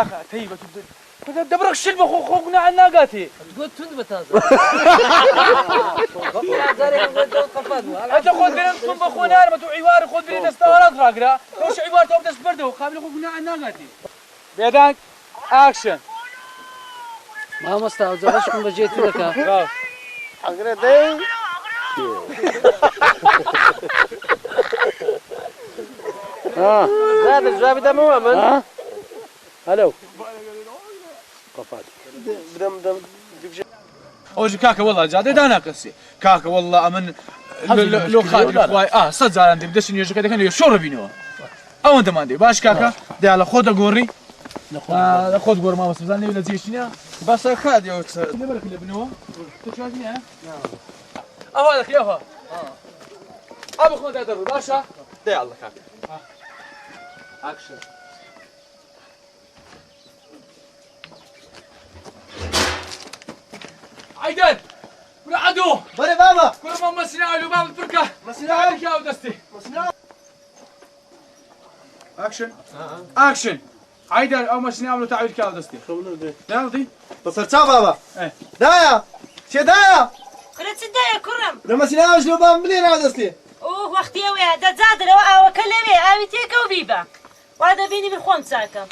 كاكا تيبة دبرك الشلبة خوكنا عنا قاتي تقول تند بتازا انت خذ بين انتم بخونا ما تو عوار خذ بين دستارات راقرا توش عوار تو دست برده قابل خوكنا عنا قاتي بيدانك اكشن ما مستعد زبشكم بجيت لك اقرا دي زاد الجواب ده مؤمن الو بدم اوجي كاكا والله جاد دانا قصي كاكا والله امن لو خاطر اخوي صد زال عندي بدش نيجي كذا كان شو بينو او انت ما عندي باش كاكا دي على خود غوري خود غور ما مسزاني ولا زيشني بس خاد يا اللي بالك اللي بنو تشوفني ها اهو لك ياها ابو خود هذا باشا دي الله كاكا اكشن عيدان ولا عدو بري بابا كل ما مسنا له باب البركه مسنا عليك يا ودستي اكشن اكشن عيدان او مسنا له تعويل كا ودستي ناضي بصرتها بابا ايه دايا شي دايا كرت سدايا كرم لما سناوش لو بام منين عدستي اوه وقتي ويا دا زاد لو وكلمي اويتيك وبيبا وهذا بيني من خوم ساكم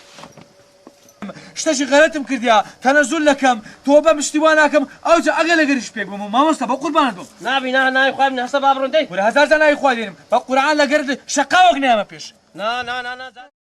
شتاشي غلطم كرديا تنزل لكم توبه مشتواناكم او جا اغلى غيرش بيك ما مصطفى قربان بم نابي نا يخوي من حسب ابرون دي ولا هزار زنا يخوالين بقران لا غرد شقاوك نعمه بيش نا